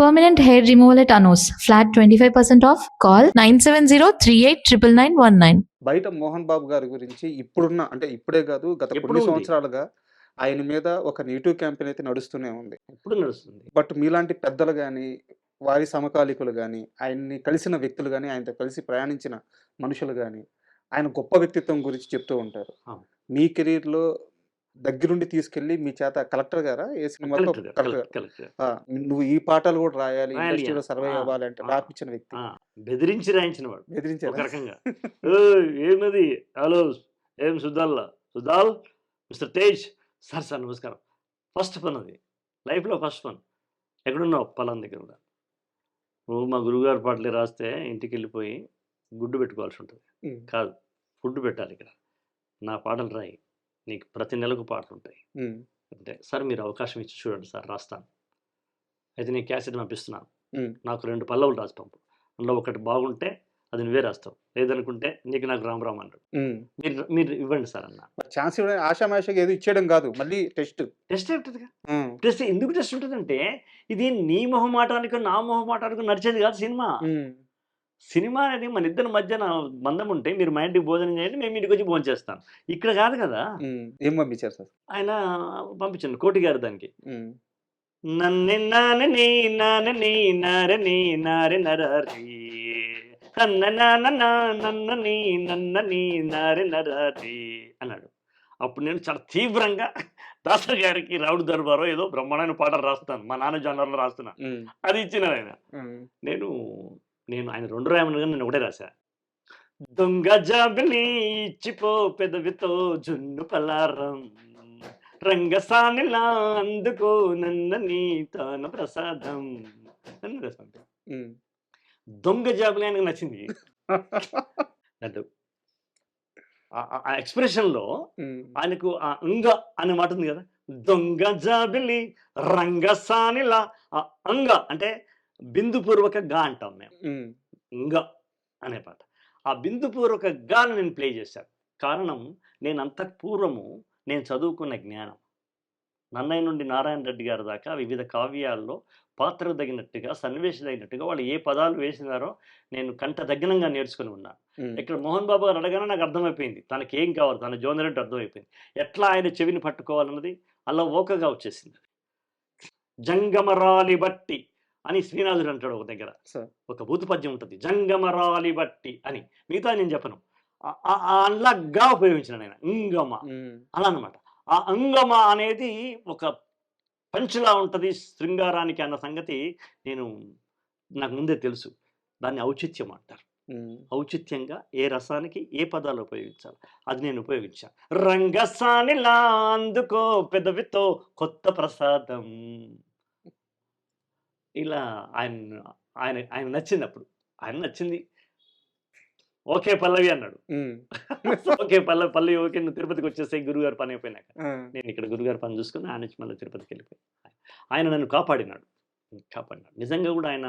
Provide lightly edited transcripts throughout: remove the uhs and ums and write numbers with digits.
Permanent hair removal at Anos. Flat 25% off. Call 970-389919. బయట మోహన్ బాబు గారి గురించి ఇప్పుడున్న అంటే ఇప్పుడే కాదు గత ఎప్పుడు కొన్ని ఉంది. సంవత్సరాలుగా ఆయన మీద ఒక నెగిటివ్ క్యాంపెయిన్ అయితే నడుస్తూనే ఉంది. ఎప్పుడు నడుస్తుంది. బట్ మీలాంటి పెద్దలు కానీ వారి సమకాలీకులు కానీ ఆయన్ని కలిసిన వ్యక్తులు కానీ ఆయనతో కలిసి ప్రయాణించిన మనుషులు కానీ ఆయన గొప్ప వ్యక్తిత్వం గురించి చెప్తూ ఉంటారు. అవును. మీ కెరీర్లో దగ్గరుండి తీసుకెళ్ళి మీ చేత కలెక్టర్ గారా ఏ సినిమాతో కలెక్టర్ నువ్వు ఈ పాటలు కూడా రాయాలి రాయాలి. ఇండస్ట్రీలో సర్వే ఆ, అవ్వాలంటే ఆ. రాపించిన వ్యక్తి బెదిరించి రాయించిన వాడు ఒక బెదిరించారు. రకంగా. ఏమది హలో ఏం సుద్దాల్లా Suddal mister Tej sir sir నమస్కారం. ఫస్ట్ పని అది లైఫ్లో ఫస్ట్ పని. ఎక్కడున్నావు పలాన్ దగ్గర కూడా నువ్వు మా గురువుగారి పాటలే రాస్తే ఇంటికి వెళ్ళిపోయి గుడ్డు పెట్టుకోవాల్సి ఉంటుంది. కాదు ఫుడ్ పెట్టాలి ఇక్కడ. నా పాటలు రాయి నీకు ప్రతి నెలకు పాటలు ఉంటాయి అంటే సార్ మీరు అవకాశం ఇచ్చి చూడండి సార్ రాస్తాను. అయితే నేను క్యాసెట్ పంపిస్తున్నాను. నాకు 2 పల్లవులు రాసి పంపు. అందులో ఒకటి బాగుంటే అది నువ్వే రాస్తావు, లేదనుకుంటే నీకు నాకు రామ్ అన్నాడు. మీరు ఇవ్వండి సార్ అన్న. ఛాన్స్ ఇవ్వడం ఆషామాషగా ఏదో ఇచ్చేయడం కాదు, మళ్ళీ టెస్ట్ ఉంటుందిగా. టెస్ట్ ఎందుకు టెస్ట్ ఉంటుందంటే ఇది నీ మొహమాటానికి నా మొహమాటానికి నడిచేది కాదు సినిమా. సినిమా అనేది మన ఇద్దరి మధ్యన బంధం ఉంటే మీరు మా ఇంటికి భోజనం చేయండి, మేము ఇంటికి వచ్చి భోజనం చేస్తాం. ఇక్కడ కాదు కదా. ఏం పంపించారు సార్? ఆయన పంపించండి కోటి గారు దానికి. నన్ను నానని నానని నారని నారె నరరి నన్నని నన్నని నారె నరరి అన్నాడు. అప్పుడు నేను చాలా తీవ్రంగా దాసరి గారికి రావుడు దర్బారో ఏదో బ్రహ్మాండమైన పాటలు రాస్తాను, మా నాన్న జానర్లో రాస్తున్నా. అది ఇచ్చినాడు ఆయన. నేను ఆయన 2 రాయమని నేను ఒకటే రాశా. దొంగ జాబిని ఇచ్చిపో పెదవితో జున్ను పలారం రంగసానిలా అందుకో నన్నని తాన ప్రసాదం అని రాసాను. దొంగ జాబిలి ఆయనకు నచ్చింది. అంటే ఆ ఎక్స్ప్రెషన్లో ఆయనకు ఆ అంగ అనే మాట ఉంది కదా. దొంగ జాబిలి రంగసానిలా అంగ అంటే బిందుపూర్వక గా అంటాం మేము. ఇంగ అనే పాట ఆ బిందుపూర్వక గాను నేను ప్లే చేశాను. కారణం నేను అంతకు పూర్వము నేను చదువుకున్న జ్ఞానం నన్నయ్య నుండి నారాయణ రెడ్డి గారి దాకా వివిధ కావ్యాల్లో పాత్రకు తగినట్టుగా సన్నివేశం తగినట్టుగా వాళ్ళు ఏ పదాలు వేసినారో నేను కంట దగ్గనంగా నేర్చుకుని ఉన్నాను. ఇక్కడ మోహన్ బాబు గారు అడగానే నాకు అర్థమైపోయింది తనకి ఏం కావాలి, తన జోనర్ అంటే అర్థమైపోయింది. ఎట్లా ఆయన చెవిని పట్టుకోవాలన్నది అలా ఓకగా వచ్చేసింది. జంగమరాలి బట్టి అని శ్రీనాథుడు అంటాడు ఒక దగ్గర, ఒక భూత పద్యం ఉంటుంది జంగమరాలి బట్టి అని. మిగతా నేను చెప్పను. అలాగా ఉపయోగించిన నేను ఇంగమ అలా అనమాట. ఆ అంగమ అనేది ఒక పంచులా ఉంటుంది శృంగారానికి అన్న సంగతి నాకు ముందే తెలుసు. దాన్ని ఔచిత్యం అంటారు. ఔచిత్యంగా ఏ రసానికి ఏ పదాలు ఉపయోగించాలి అది నేను ఉపయోగించాను. రంగసానిలా అందుకో పెదవితో కొత్త ప్రసాదం ఇలా ఆయన నచ్చింది. అప్పుడు ఆయన నచ్చింది. ఓకే పల్లవి అన్నాడు. ఓకే పల్లవి ఓకే నువ్వు తిరుపతికి వచ్చేసాయి గురుగారు పని అయిపోయినాక. నేను ఇక్కడ గురుగారు పని చూసుకుని ఆయన నుంచి మళ్ళీ తిరుపతికి వెళ్ళిపోయి ఆయన నన్ను కాపాడినాడు. నిజంగా కూడా ఆయన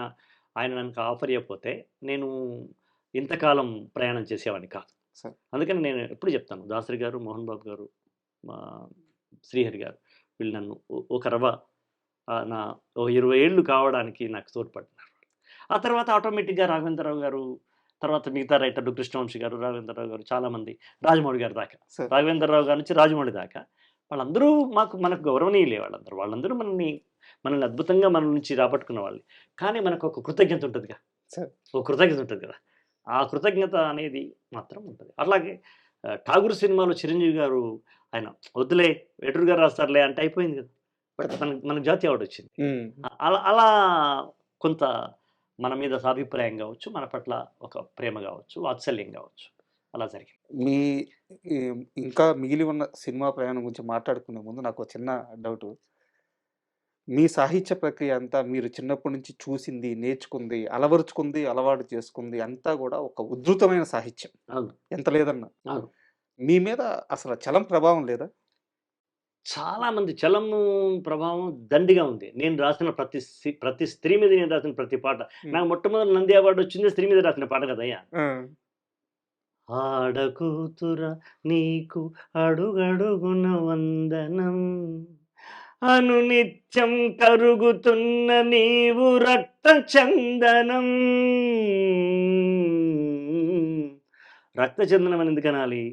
నన్ను కాపాడకపోతే నేను ఇంతకాలం ప్రయాణం చేసేవాడిని కాదు. అందుకని నేను ఎప్పుడు చెప్తాను దాసరి గారు, మోహన్ బాబు గారు, మా శ్రీహరి గారు వీళ్ళు నన్ను ఒక రవ నా 20 ఏళ్ళు కావడానికి నాకు తోడ్పడినారు. ఆ తర్వాత ఆటోమేటిక్గా రాఘవేంద్రరావు గారు, తర్వాత మిగతా రైటర్లు కృష్ణవంశీ గారు, రాఘవేంద్రరావు గారు, చాలామంది, రాజమౌళి గారి దాకా, రాఘవేంద్రరావు గారి నుంచి రాజమౌళి దాకా వాళ్ళందరూ మనకు గౌరవనీయులే. వాళ్ళందరూ మనల్ని అద్భుతంగా మన నుంచి రాబట్టుకున్న వాళ్ళు. కానీ మనకు ఒక కృతజ్ఞత ఉంటుందిగా, ఒక కృతజ్ఞత ఉంటుంది కదా. ఆ కృతజ్ఞత అనేది మాత్రం ఉంటుంది. అలాగే ఠాగూర్ సినిమాలో చిరంజీవి గారు ఆయన వద్దులే ఎటురు గారు రాస్తారులే అంటే అయిపోయింది కదా. బట్ మనకు జాతీయ అవార్డు వచ్చింది. అలా కొంత మన మీద సాభిప్రాయం కావచ్చు, మన పట్ల ఒక ప్రేమ కావచ్చు, వాత్సల్యం కావచ్చు, అలా జరిగింది. మీ ఇంకా మిగిలి ఉన్న సినిమా ప్రయాణం గురించి మాట్లాడుకునే ముందు నాకు ఒక చిన్న డౌట్. మీ సాహిత్య ప్రక్రియ అంతా మీరు చిన్నప్పటి నుంచి చూసింది, నేర్చుకుంది, అలవరుచుకుంది, అలవాటు చేసుకుంది అంతా కూడా ఒక ఉద్ధృతమైన సాహిత్యం. ఎంత లేదన్నా మీ మీద అసలు చలం ప్రభావం లేదా? చాలా మంది చలము ప్రభావం దండిగా ఉంది. నేను రాసిన ప్రతి స్త్రీ మీద నేను రాసిన ప్రతి పాట. నాకు మొట్టమొదటి నంది అవార్డు వచ్చింది స్త్రీ మీద రాసిన పాట కదయ్యా. ఆడకూతుర నీకు అడుగడుగున వందనం, అనునిత్యం కరుగుతున్న నీవు రక్త చందనం. రక్త చందనం అని ఎందుకు అనాలి?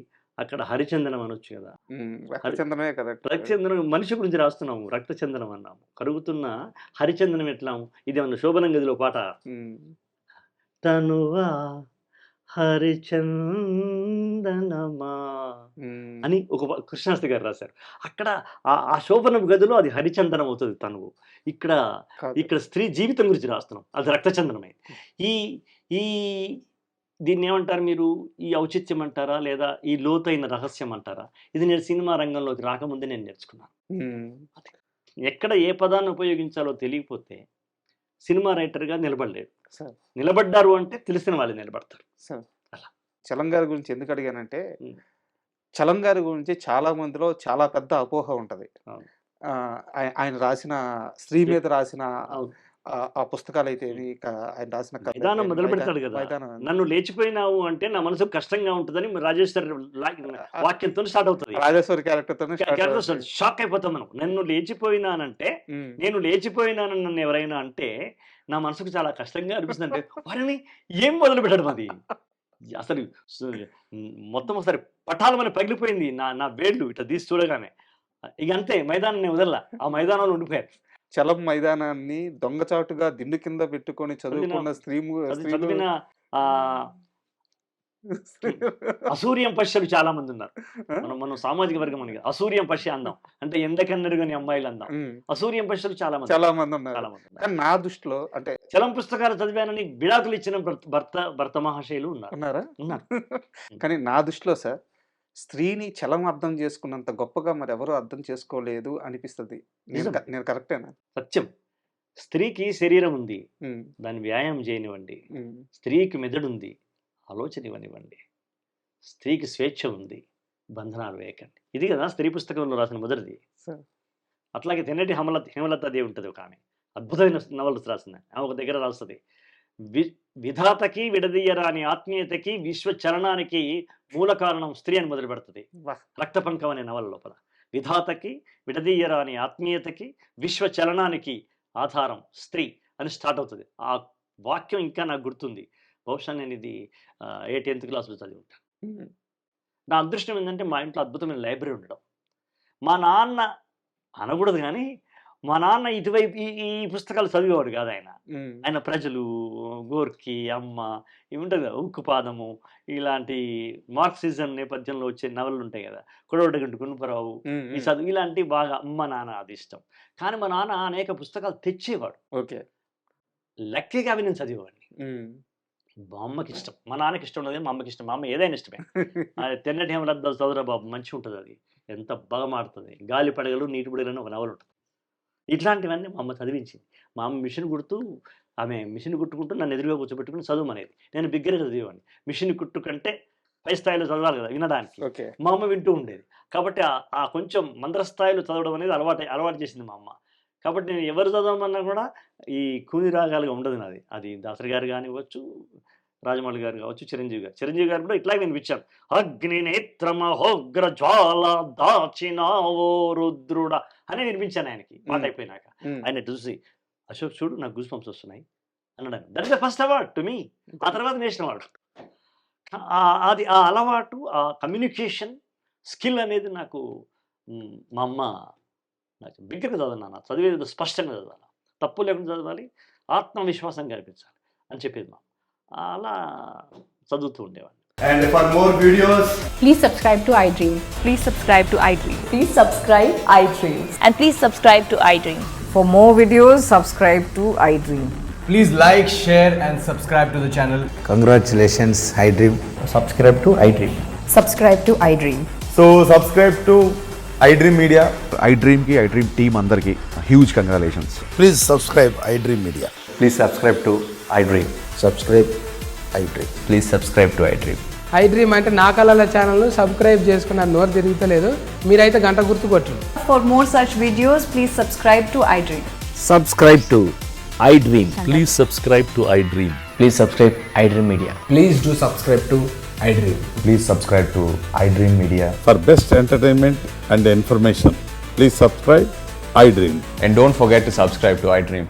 అక్కడ హరిచందనం అనొచ్చు కదా. రక్తచందనమే కదా. రక్తచందనం మనిషి గురించి రాస్తున్నాము, రక్తచందనం అన్నాము. కరుగుతున్న హరిచందనం ఎట్లా? ఇదేమన్నా శోభనం గదిలో పాట. తనువా హరిచందనమా అని ఒక కృష్ణాస్తి గారు రాశారు. అక్కడ ఆ శోభనం గదిలో అది హరిచందనం అవుతుంది తనువు. ఇక్కడ స్త్రీ జీవితం గురించి రాస్తున్నాం, అది రక్తచందనమే. ఈ దీన్ని ఏమంటారు మీరు? ఈ ఔచిత్యం అంటారా, లేదా ఈ లోతైన రహస్యం అంటారా? ఇది నేను సినిమా రంగంలోకి రాకముందే నేను నేర్చుకున్నాను. ఎక్కడ ఏ పదాన్ని ఉపయోగించాలో తెలియకపోతే సినిమా రైటర్గా నిలబడలేడు. నిలబడ్డారు అంటే తెలిసిన వాళ్ళు నిలబడతారు. అలా చలం గారి గురించి ఎందుకు అడిగానంటే, చలం గారి గురించి చాలా మందిలో చాలా పెద్ద అపోహ ఉంటది. ఆయన రాసిన స్త్రీ మీద రాసిన ఆ పుస్తకాలు అయితే ఆయన రాసిన విధానం మొదలు పెడతాడు కదా. నన్ను లేచిపోయినావు అంటే నా మనసు కష్టంగా ఉంటుందని రాజేశ్వరి వాక్యంతో స్టార్ట్ అవుతుంది. రాజేశ్వరి క్యారెక్టర్ షాక్ అయిపోతాం మనం. నన్ను లేచిపోయినానంటే, నేను లేచిపోయినానని నన్ను ఎవరైనా అంటే నా మనసుకు చాలా కష్టంగా అనిపిస్తుంది. అంటే వారిని ఏం మొదలు పెట్టడం? అది అసలు మొత్తం ఒకసారి పటాలమని పగిలిపోయింది నా వేళ్ళు ఇట్లా తీసి చూడగానే. ఇక అంతే, మైదానం వదల్లా, ఆ మైదానంలో ఉండిపోయారు. చలం మైదానాన్ని దొంగచాటుగా దిండు కింద పెట్టుకొని చదువుకున్న చదివిన అసూర్యం పశ్యలు చాలా మంది ఉన్నారు. మనం సామాజిక వర్గం అని అసూర్యం పశ్య అందాం అంటే ఎందకన్నరుగని అమ్మాయిలు అందాం. అసూర్యం పశ్యలు చాలా మంది ఉన్నారు. నా దృష్టిలో అంటే చలం పుస్తకాలు చదివానని విడాకులు ఇచ్చిన భర్త మహాశయులు ఉన్నారు. కానీ నా దృష్టిలో సార్, స్త్రీని చలం అర్థం చేసుకున్నంత గొప్పగా మరి ఎవరు అర్థం చేసుకోలేదు అనిపిస్తుంది. నేను కరెక్టేనా? సత్యం. స్త్రీకి శరీరం ఉంది, దాన్ని వ్యాయామం చేయనివ్వండి. స్త్రీకి మెదడు ఉంది, ఆలోచన ఇవ్వనివ్వండి. స్త్రీకి స్వేచ్ఛ ఉంది, బంధనాలు వేయకండి. ఇది కదా స్త్రీ పుస్తకంలో రాసిన మొదటిది. అట్లాగే తెన్నటి హేమలతాదేవి ఉంటుంది, ఒక ఆమె అద్భుతమైన నవలు రాసింది. ఆమె ఒక దగ్గర రాస్తుంది, విధాతకి విడదీయరాని ఆత్మీయతకి విశ్వ చలనానికి మూల కారణం స్త్రీ అని మొదలు పెడుతుంది రక్తపంకం అనే నవల లోపల. విధాతకి విడదీయరాని ఆత్మీయతకి విశ్వ చలనానికి ఆధారం స్త్రీ అని స్టార్ట్ అవుతుంది. ఆ వాక్యం ఇంకా నాకు గుర్తుంది. బహుశా నేను ఇది 10th క్లాస్లో చదివి ఉంటాను. నా అదృష్టం ఏంటంటే మా ఇంట్లో అద్భుతమైన లైబ్రరీ ఉండడం. మా నాన్న అనకూడదు కానీ మా నాన్న ఇటువైపు ఈ పుస్తకాలు చదివేవాడు కాదు. ఆయన ప్రజలు, గోర్కి, అమ్మ, ఇవి ఉంటుంది కదా, ఉక్కుపాదము, ఇలాంటి మార్క్సిజం నేపథ్యంలో వచ్చే నవలలు ఉంటాయి కదా, కొడవడగంటి గుణపరావు, ఈ చదువు ఇలాంటి బాగా అమ్మ నాన్న అది ఇష్టం. కానీ మా నాన్న అనేక పుస్తకాలు తెచ్చేవాడు. లక్కీగా అవి నేను చదివేవాడిని. మా అమ్మకి ఇష్టం, మా నాన్నకి ఇష్టం ఉండదు, మా అమ్మకి ఇష్టం. మా అమ్మ ఏదైనా ఇష్టమే. తెన్నటి హేమలద్దాలు చదువురా బాబు, మంచిగా ఉంటుంది, అది ఎంత బాగా మారుతుంది. గాలి పడగలు నీటి పడగలు ఒక నవలు ఉంటుంది. ఇట్లాంటివన్నీ మా అమ్మ చదివించింది. మా అమ్మ మిషన్ కుడుతూ, ఆమె మిషన్ కుట్టుకుంటూ నన్ను ఎదురుగా కూర్చోబెట్టుకుని చదువుమనేది. నేను బిగ్గరగా చదివేవాడిని. మిషన్ కుట్టు కంటే పై స్థాయిలో చదవాలి కదా వినడానికి. మా అమ్మ వింటూ ఉండేది. కాబట్టి ఆ కొంచెం మందర స్థాయిలో చదవడం అనేది అలవాటు చేసింది మా అమ్మ. కాబట్టి నేను ఎవరు చదవమన్నా కూడా ఈ కూని రాగాలుగా ఉండదు నాది. అది దాసరి గారు కానివ్వచ్చు, రాజమౌళి గారు కావచ్చు, చిరంజీవి గారు కూడా ఇట్లాగే వినిపించారు. అగ్ని నేత్రమహోగ్ర జ్వాల దాచినావో రుద్రుడా అని వినిపించాను ఆయనకి పాట అయిపోయినాక. ఆయన చూసి, అశోక్ చూడు నాకు గూస్ బంప్స్ వస్తున్నాయి అన్నాడు. That is the first award to me. ఆ తర్వాత నేషనల్ అవార్డు. అది ఆ అలవాటు, ఆ కమ్యూనికేషన్ స్కిల్ అనేది నాకు మా అమ్మ నాకు బిగ్గరగా చదవనా, చదివేది స్పష్టంగా చదవాలి, తప్పు లేకుండా చదవాలి, ఆత్మవిశ్వాసం కనిపించాలి అని చెప్పేది మా అలా చదువుతూ ఉండేవాడిని. And for more videos, please subscribe to iDream. Please subscribe to iDream. Please subscribe iDream. And please subscribe to iDream. For more videos, subscribe to iDream. please like, share and subscribe to the channel. Congratulations, iDream. Subscribe to iDream. Subscribe to iDream. So subscribe to iDream Media. iDream team అందరికి huge congratulations. Please subscribe iDream Media. Please subscribe to iDream. Subscribe iDream. Please subscribe to iDream. iDream అంటే నా కళల ఛానల్ను subscribe చేసుకున్న నోరు తిరుగుతలేదు, మీరైతే గంట గుర్తు కొట్టండి. For more such videos, please subscribe to iDream. Subscribe to iDream. Please subscribe to iDream. Please subscribe iDream Media. Please do subscribe to iDream. Please subscribe to iDream Media. For best entertainment and information, please subscribe I Dream. And don't forget to subscribe to iDream.